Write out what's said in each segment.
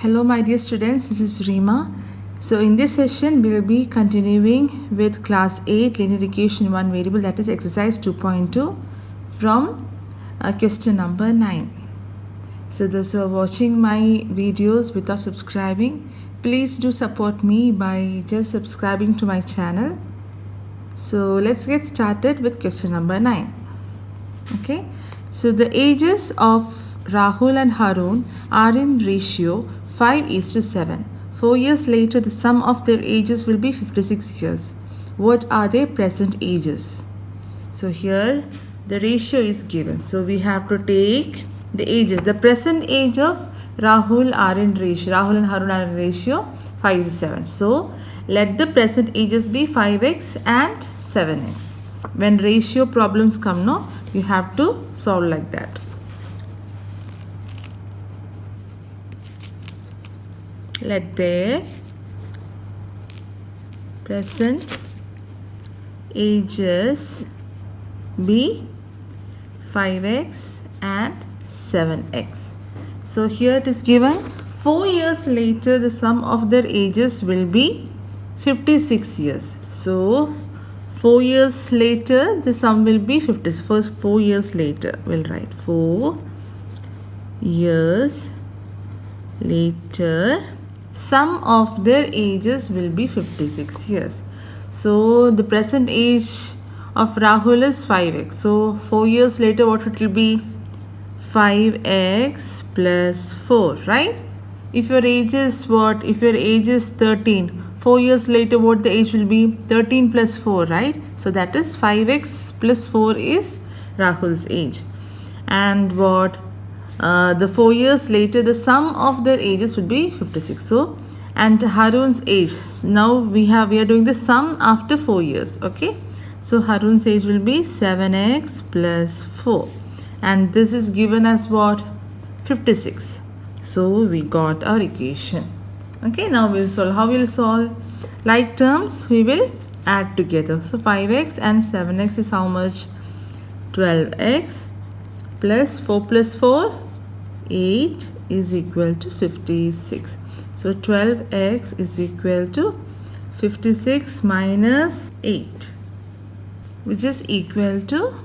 Hello my dear students, this is Reema. So in this session we will be continuing with class 8 linear equation 1 variable, that is exercise 2.2 from question number 9. So those who are watching my videos without subscribing, please do support me by just subscribing to my channel. So let's get started with question number 9. Okay, so the ages of Rahul and Harun are in ratio 5:7. 4 years later, the sum of their ages will be 56 years. What are their present ages? So here the ratio is given. So we have to take the ages. The present age of Rahul and Harun are in ratio 5:7. So let the present ages be 5x and 7x. When ratio problems come, no, you have to solve like that. Let their present ages be 5x and 7x. So here it is given 4 years later the sum of their ages will be 56 years. So 4 years later the sum will be 50. First 4 years later we'll write 4 years later sum of their ages will be 56 years. So the present age of Rahul is 5x. So 4 years later what it will be? 5x plus 4, right? If your age is what? If your age is 13, 4 years later what the age will be? 13 plus 4, right? So that is 5x plus 4 is Rahul's age. And what? The 4 years later the sum of their ages would be 56. So and Harun's age, now we are doing the sum after 4 years. Okay, so Harun's age will be 7x plus 4 and this is given as what? 56. So we got our equation. Okay, now we'll solve. How we'll solve? Like terms we will add together. So 5x and 7x is how much? 12x plus 4 plus 4, 8 is equal to 56. So 12x is equal to 56 minus 8, which is equal to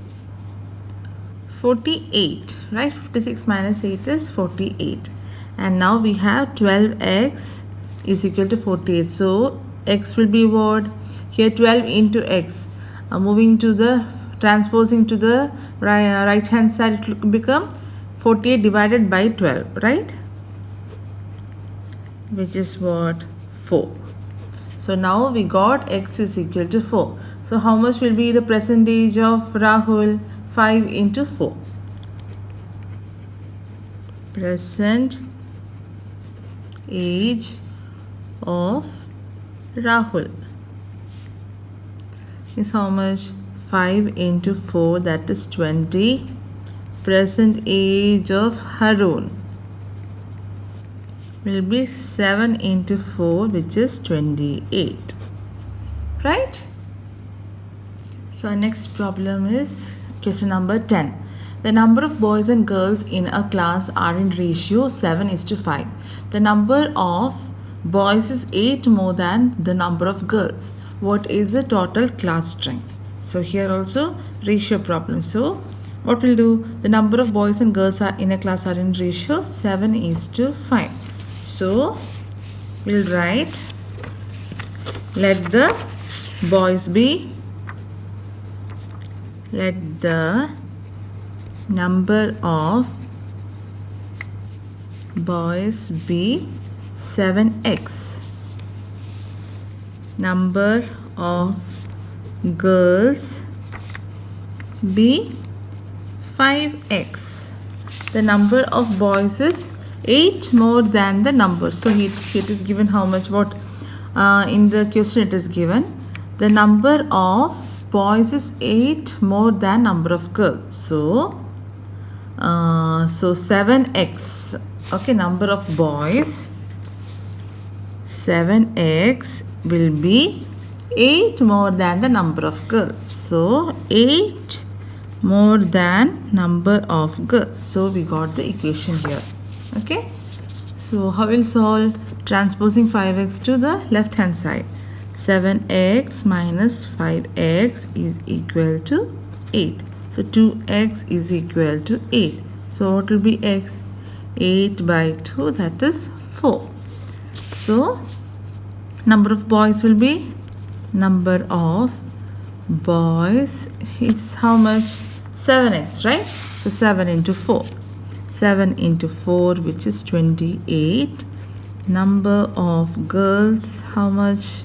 48, right? 56 minus 8 is 48. And now we have 12x is equal to 48. So x will be what? Here 12 into x. Moving to the, transposing to the right hand side, it will become 48 divided by 12, right? Which is what? 4. So now we got x is equal to 4. So how much will be the present age of Rahul? 5 into 4. Present age of Rahul is how much? 5 into 4, that is 20. Present age of Harun will be 7 into 4, which is 28, right? So our next problem is question number 10. The number of boys and girls in a class are in ratio 7:5. The number of boys is 8 more than the number of girls. What is the total class strength? So here also ratio problem. So what we'll do? The number of boys and girls are in a class are in ratio 7:5. So we'll write, let the number of boys be 7x. Number of girls be 5x. The number of boys is 8 more than the number. So here it is given how much? What in the question it is given the number of boys is 8 more than number of girls. So 7x. Okay, number of boys 7x will be 8 more than the number of girls. So 8 more than number of girls. So we got the equation here. Okay, so So how will solve? Transposing 5x to the left hand side. 7x minus 5x is equal to 8. So 2x is equal to 8. So what will be x? 8 by 2, that is 4. So number of boys will be, number of boys is how much? 7x, right? So 7 into 4. 7 into 4, which is 28. Number of girls, how much?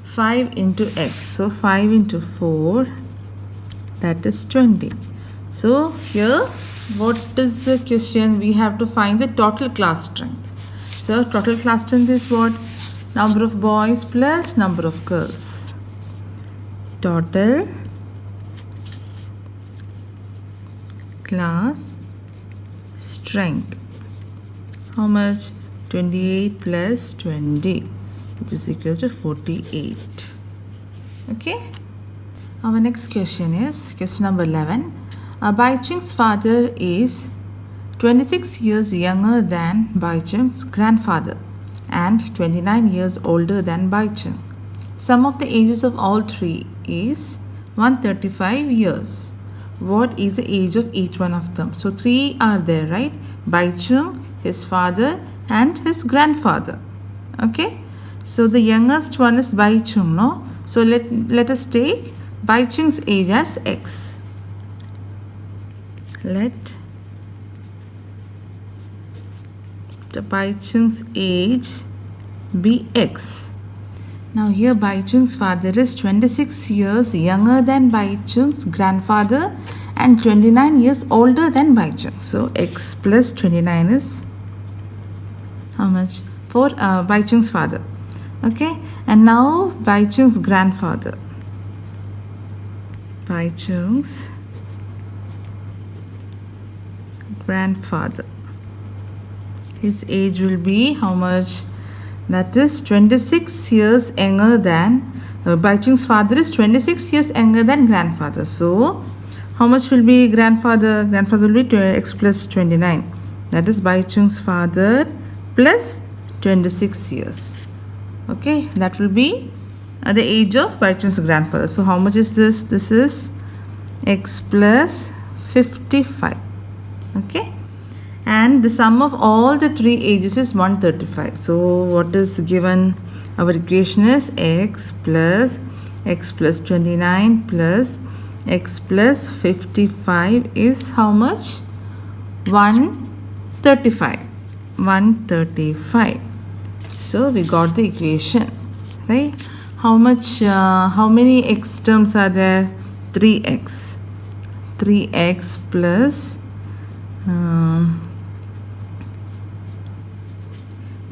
5 into x. So 5 into 4, that is 20. So here, what is the question? We have to find the total class strength. So total class strength is what? Number of boys plus number of girls. Total class strength. How much? 28 plus 20, which is equal to 48. Okay. Our next question is question number 11. Baichung's father is 26 years younger than Baichung's grandfather and 29 years older than Baichung. Sum of the ages of all three is 135 years. What is the age of each one of them? So three are there, right? Baichung, his father, and his grandfather. Okay. So the youngest one is Baichung, no? So let us take Baichung's age as x. Let the Baichung's age be x. Now here Baichung's father is 26 years younger than Baichung's grandfather and 29 years older than Baichung. So x plus 29 is how much? For Baichung's father. Okay. And now Baichung's grandfather. Baichung's grandfather. His age will be how much? That is 26 years younger than Baichung's father is 26 years younger than grandfather. So how much will be grandfather? Grandfather will be x plus 29. That is Baichung's father plus 26 years. Okay, that will be the age of Baichung's grandfather. So how much is this? This is x plus 55. Okay. And the sum of all the three ages is 135. So what is given? Our equation is x plus 29 plus x plus 55 is how much? 135. 135. So we got the equation, right? How much? How many x terms are there? 3x. 3x plus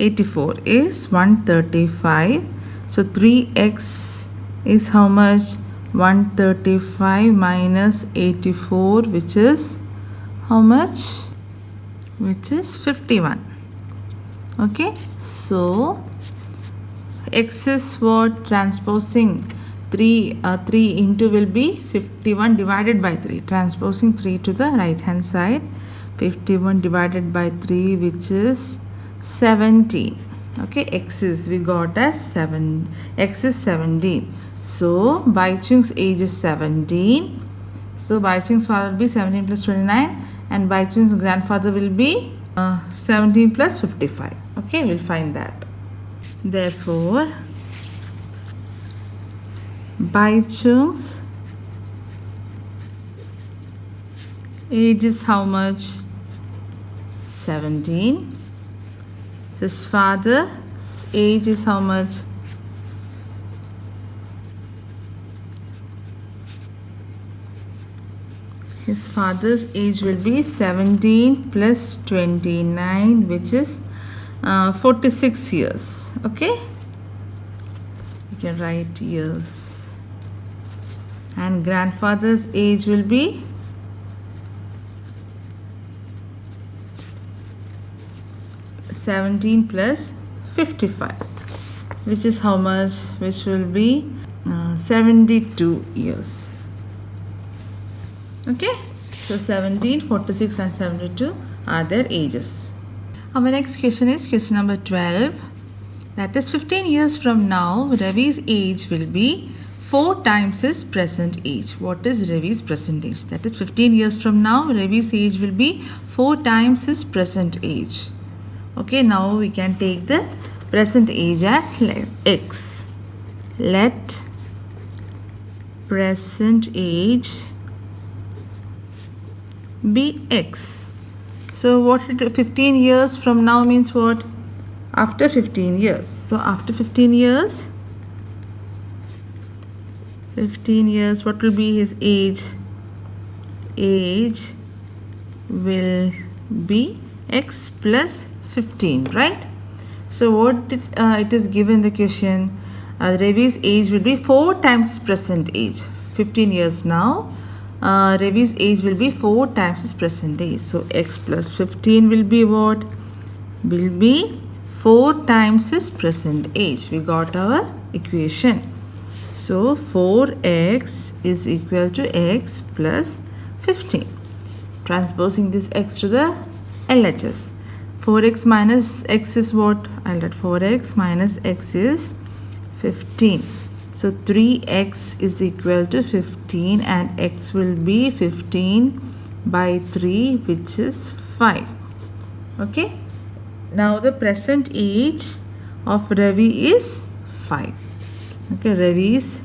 84 is 135. So 3x is how much? 135 minus 84, which is how much? Which is 51. Okay. So x is what? Transposing 3 into will be 51 divided by 3. Transposing 3 to the right hand side. 51 divided by 3, which is 17. Okay, x is we got as 7. X is 17. So Baichung's age is 17. So Baichung's father will be 17 plus 29, and Baichung's grandfather will be 17 plus 55. Okay, we'll find that. Therefore, Baichung's age is how much? 17. His father's age is how much? His father's age will be 17 plus 29, which is 46 years. Okay, you can write years. And grandfather's age will be 17 plus 55, which is how much? Which will be 72 years. Okay, so 17, 46 and 72 are their ages. Our next question is question number 12. That is 15 years from now, Ravi's age will be 4 times his present age. What is Ravi's present age? That is 15 years from now, Ravi's age will be 4 times his present age. Okay, now we can take the present age as x. Let present age be x. So what 15 years from now means what? After 15 years. So after 15 years, what will be his age? Age will be x plus 15, right? So what it is given in the question, Ravi's age will be 4 times his present age. 15 years now, Ravi's age will be 4 times his present age. So x plus 15 will be what? Will be 4 times his present age. We got our equation. So 4x is equal to x plus 15. Transposing this x to the LHS. 4x minus x is what? I'll write 4x minus x is 15. So 3x is equal to 15 and x will be 15 by 3, which is 5. Okay. Now the present age of Ravi is 5. Okay, Ravi's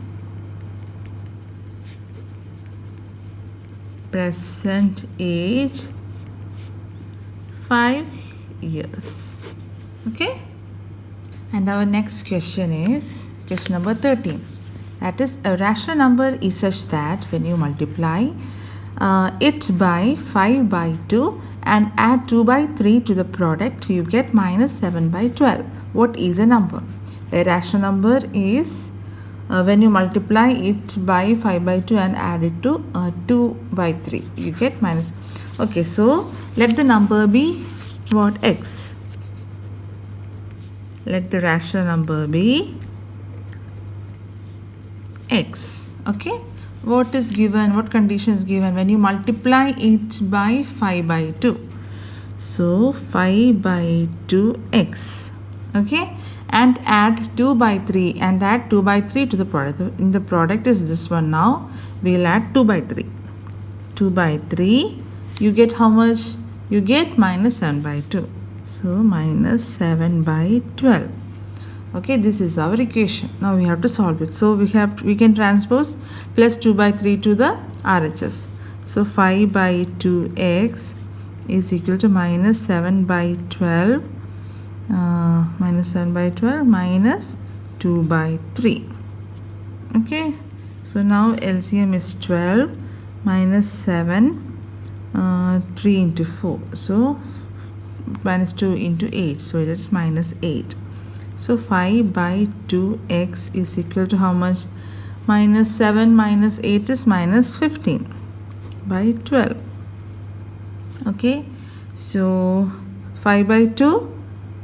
present age 5 years. Okay. And our next question is question number 13. That is, a rational number is such that when you multiply it by 5 by 2 and add 2 by 3 to the product, you get minus 7 by 12. What is a number? A rational number is when you multiply it by 5 by 2 and add it to 2 by 3, you get minus. Okay, so let the number be what? X. Let the rational number be x. Okay. What is given? What condition is given? When you multiply it by 5 by 2. So 5 by 2x. Okay. And add 2 by 3 and add 2 by 3 to the product. In the product is this one now. We will add 2 by 3. 2 by 3. You get how much? You get minus 7 by 2. So minus 7 by 12. Okay, this is our equation. Now we have to solve it. So we can transpose plus 2 by 3 to the RHS. So 5 by 2x is equal to minus 7 by 12. Minus 7 by 12 minus 2 by 3. Okay, so now LCM is 12 minus 7, 3 into 4. So minus 2 into 8. So it is minus 8. So 5 by 2x is equal to how much? Minus 7 minus 8 is minus 15 by 12. Okay, so 5 by 2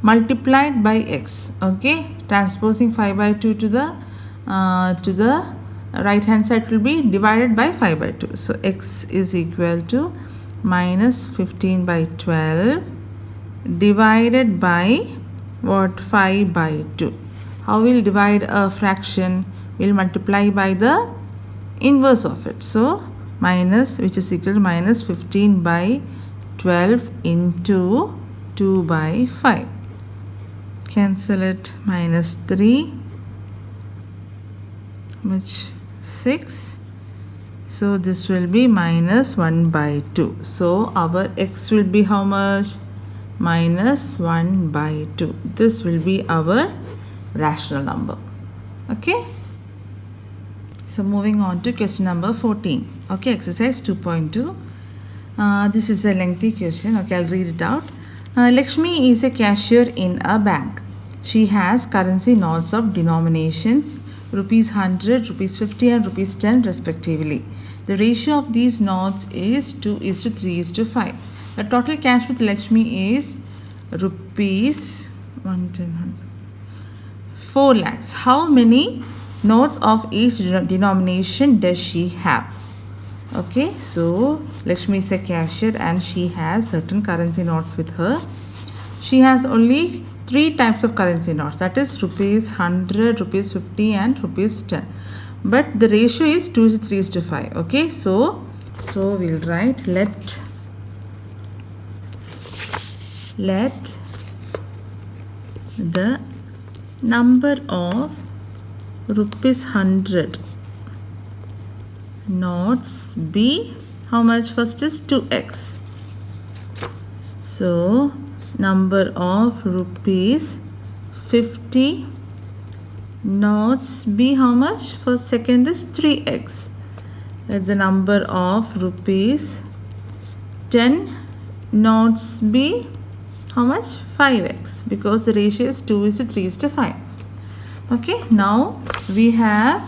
multiplied by x. Okay, transposing 5 by 2 to the right hand side will be divided by 5 by 2. So x is equal to minus 15 by 12 divided by what? 5 by 2. How will divide a fraction? We'll multiply by the inverse of it. So minus, which is equal to minus 15 by 12 into 2 by 5. Cancel it. Minus 3, which 6. So this will be minus 1 by 2. So our x will be how much? Minus 1 by 2. This will be our rational number. Okay. So moving on to question number 14. Okay, exercise 2.2. This is a lengthy question. Okay, I'll read it out. Lakshmi is a cashier in a bank. She has currency notes of denominations rupees 100, rupees 50 and rupees 10 respectively. The ratio of these notes is 2:3:5. The total cash with Lakshmi is rupees 4 lakhs. How many notes of each denomination does she have? Okay, so Lakshmi is a cashier and she has certain currency notes with her. she has only 3 types of currency notes, that is rupees 100, rupees 50 and rupees 10. But the ratio is 2:3:5. Okay, so we'll write let the number of rupees 100 notes be how much? First is 2x. So number of rupees 50 notes be how much? For second is 3x. Let the number of rupees 10 notes be how much? 5x, because the ratio is 2:3:5. Okay, now we have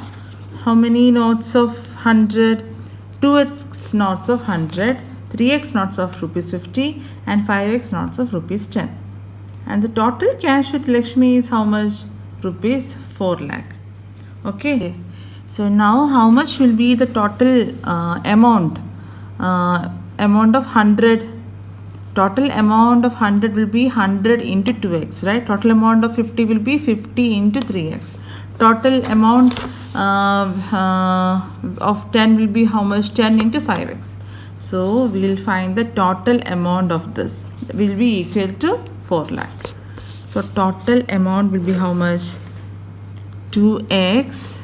how many notes of 100? 2x notes of 100, 3x notes of rupees 50 and 5x notes of rupees 10. And the total cash with Lakshmi is how much? Rupees 4 lakh. Okay, so now how much will be the total amount of 100? Total amount of 100 will be 100 into 2x, right? Total amount of 50 will be 50 into 3x. Total amount of 10 will be how much? 10 into 5x. So we will find the total amount of this will be equal to 4 lakh. So total amount will be how much? 2x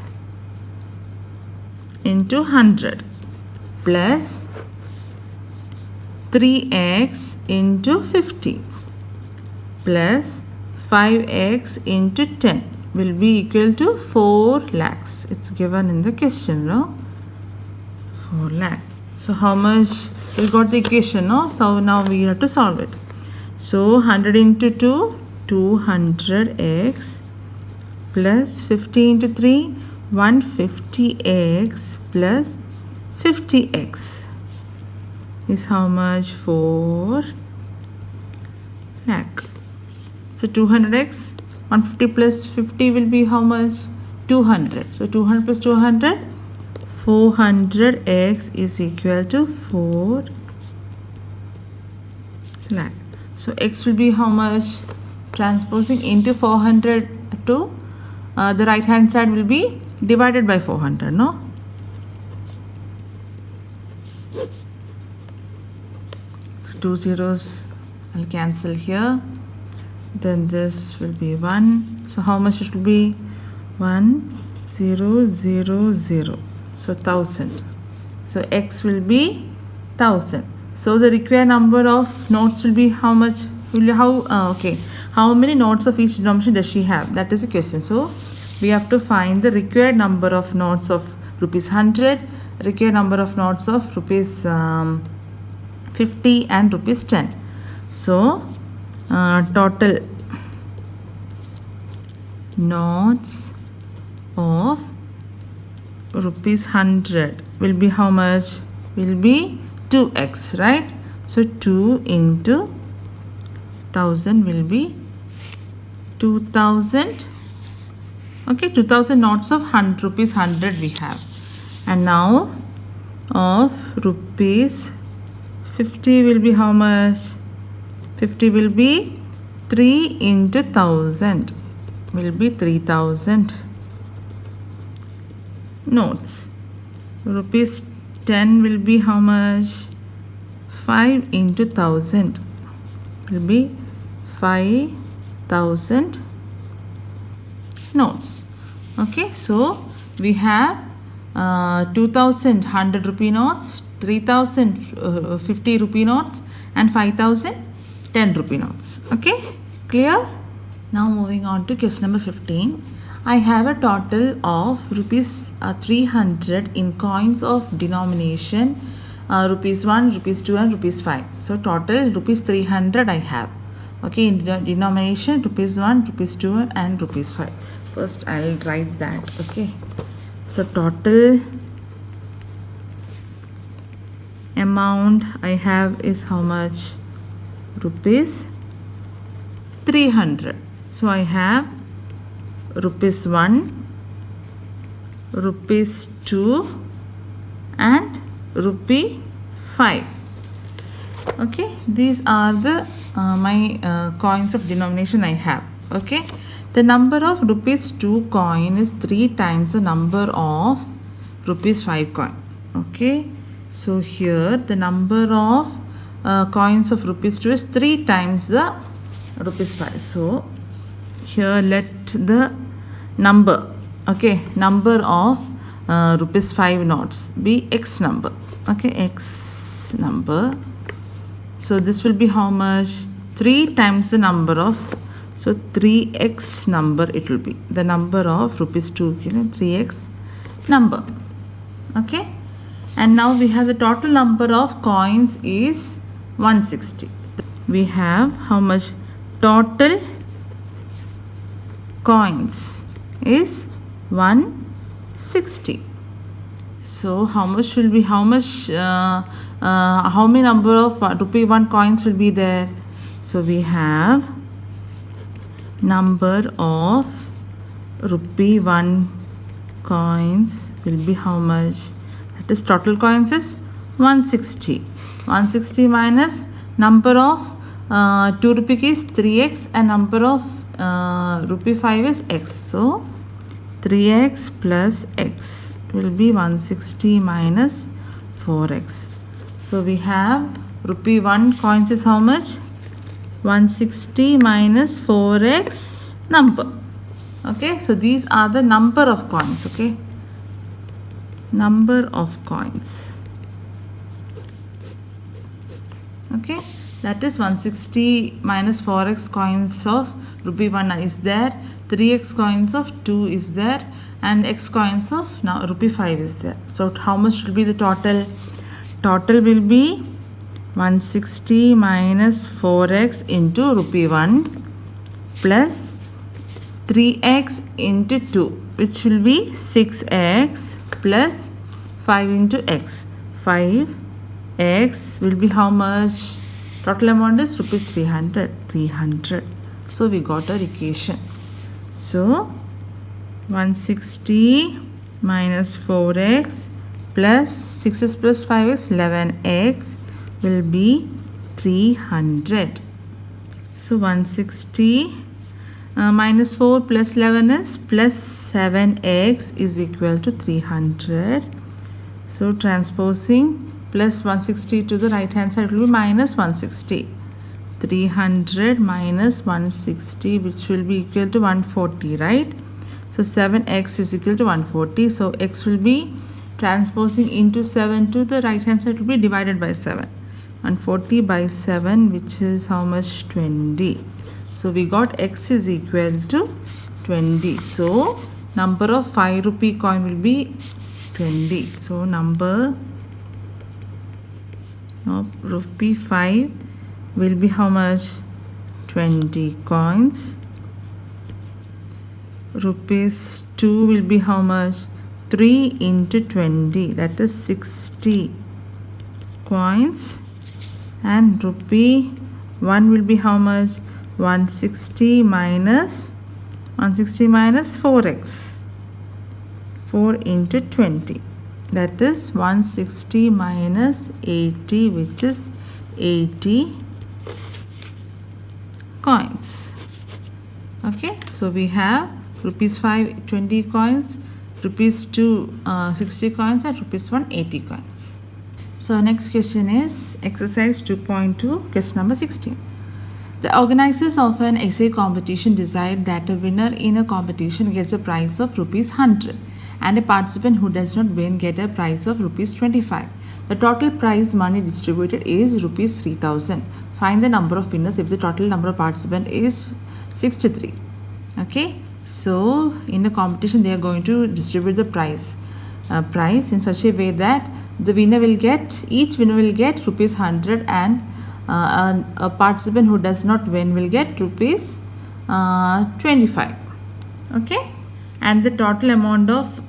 into 100 plus 3x into 50 plus 5x into 10 will be equal to 4 lakhs. It's given in the question, no? 4 lakh. So how much? We got the equation, no? So now we have to solve it. So 100 into 2, 200x plus 50 into 3, 150x plus 50x is how much? 4 lakh. So 200x, 150 plus 50 will be how much? 200. So 200 plus 200, 400x is equal to 4 lakh. So x will be how much? Transposing into 400 to the right hand side will be divided by 400, no? So 2 zeros I'll cancel here. Then this will be 1. So how much it will be? 1 0 0 0. So 1000. So x will be 1000. So the required number of notes will be how much? How many notes of each denomination does she have? That is the question. So we have to find the required number of notes of rupees 100, required number of notes of rupees 50 and rupees 10. So total notes of rupees 100 will be how much? Will be 2x, right? So 2 into 1000 will be 2000. Okay, 2000 notes of rupees 100 we have. And now of rupees 50 will be how much? 50 will be 3 into 1000 will be 3000 notes. Rupees 10 will be how much? 5 into 1000 will be 5000 notes. Okay, so we have 2000 100 rupee notes, 3000 50 rupee notes and 5000 10 rupee notes. Okay, clear? Now moving on to question number 15. I have a total of rupees 300 in coins of denomination rupees 1, rupees 2 and rupees 5. So total rupees 300 I have. Okay, in denomination rupees 1, rupees 2 and rupees 5. First I'll write that. Okay, so total amount I have is how much? Rupees 300. So I have rupees 1, rupees 2 and rupee 5. Okay, these are the my coins of denomination I have. Okay, the number of rupees 2 coin is 3 times the number of rupees 5 coin. Okay, so here the number of coins of rupees 2 is 3 times the rupees 5. So here let the number, okay, number of rupees 5 notes be x number. Okay, x number. So this will be how much? 3 times the number of, so 3x number it will be. The number of rupees 2, 3x number. Okay. And now we have the total number of coins is 160. We have how much? Total coins is 160. So how much will be, how many number of rupee 1 coins will be there? So we have number of rupee 1 coins will be how much? That is total coins is 160. 160 minus number of 2 rupee is 3x and number of rupee 5 is x. So 3x plus x will be 160 minus 4x. So we have rupee 1 coins is how much? 160 minus 4x number. Okay, so these are the number of coins. Okay, number of coins. Okay, that is 160 minus 4x coins of rupee 1 is there, 3x coins of 2 is there, and x coins of now rupee 5 is there. So how much will be the total? Total will be 160 minus 4x into rupee 1 plus 3x into 2, which will be 6x plus 5 into x. 5x will be how much? Total amount is rupees 300. 300. So we got our equation. So 160 minus 4x plus 6x plus 5x, 11x will be 300. So 160 minus 4 plus 11 is plus 7x is equal to 300. So transposing plus 160 to the right hand side will be minus 160. 300 minus 160, which will be equal to 140, right? So 7x is equal to 140. So x will be transposing into 7 to the right hand side will be divided by 7. 140 by 7, which is how much? 20. So we got x is equal to 20. So number of 5 rupee coin will be 20. So number of rupee 5 will be how much? 20 coins. Rupees 2 will be how much? 3 into 20, that is 60 coins. And rupee 1 will be how much? 160 minus 4x. 4 into 20, that is 160 minus 80, which is 80 coins. Okay, so we have rupees 5 20 coins, rupees 2 60 coins, and rupees 1 80 coins. So next question is exercise 2.2, question number 16. The organizers of an essay competition decide that a winner in a competition gets a prize of rupees 100 and a participant who does not win get a prize of rupees 25. The total prize money distributed is rupees 3000. Find the number of winners if the total number of participants is 63. Okay, so in a competition they are going to distribute the prize in such a way that the winner will get, each winner will get rupees 100 and a participant who does not win will get rupees 25. Okay, and the total amount of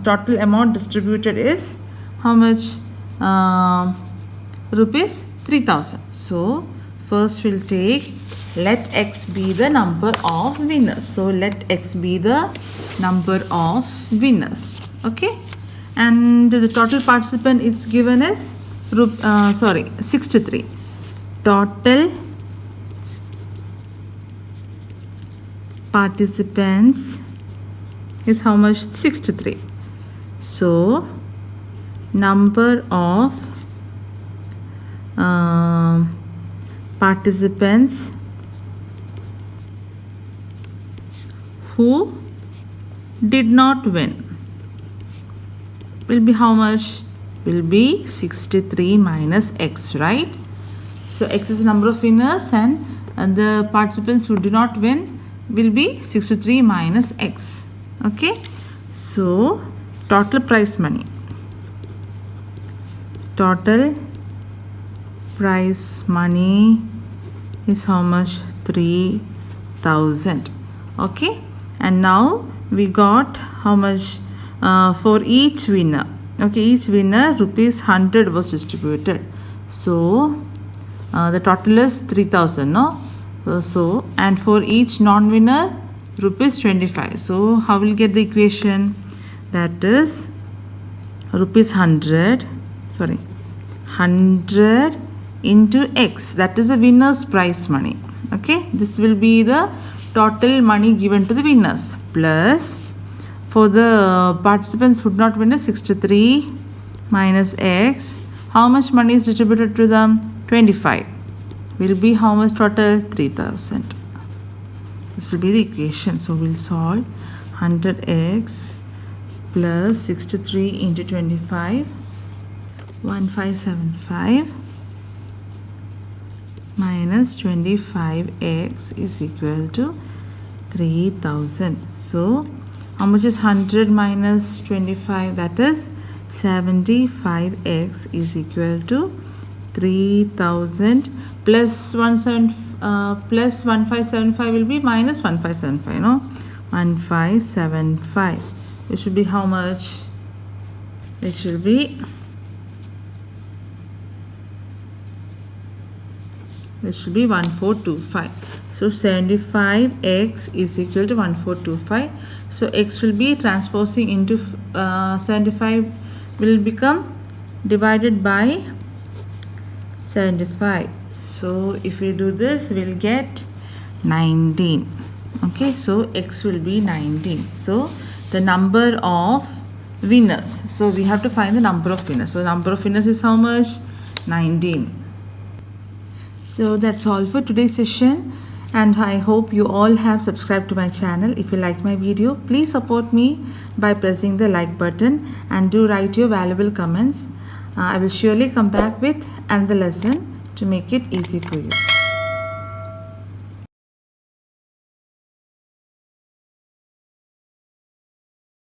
total amount distributed is how much? Rupees 3000. So first we'll take, let x be the number of winners. So let x be the number of winners. Okay, and the total participant is given as 63. Total participants is how much? 63. So number of participants who did not win will be how much? Will be 63 minus x, right? So x is the number of winners and the participants who do not win will be 63 minus x. Okay, so total prize money. Total prize money is how much? 3,000. Okay, and now we got how much for each winner. Okay, each winner rupees 100 was distributed. So the total is 3,000, no? So and for each non-winner rupees 25. So how will get the equation? That is rupees 100 into x, that is the winner's prize money. Okay, this will be the total money given to the winners, plus for the participants who did not win, 63 minus x. How much money is distributed to them? 25. Will be how much total? 3,000. This will be the equation. So we'll solve 100x plus 63 into 25, 1575 minus 25x is equal to 3,000. So how much is 100 minus 25? That is 75x is equal to 3,000 plus 1575 will be minus 1575, no? 1575. It should be how much? It should be 1425. So 75x is equal to 1425. So x will be transposing into 75 will become divided by 75. So if we do this, we'll get 19. Okay, so x will be 19. So the number of winners. So we have to find the number of winners. So the number of winners is how much? 19. So that's all for today's session, and I hope you all have subscribed to my channel. If you like my video, please support me by pressing the like button and do write your valuable comments. I will surely come back with another lesson to make it easy for you.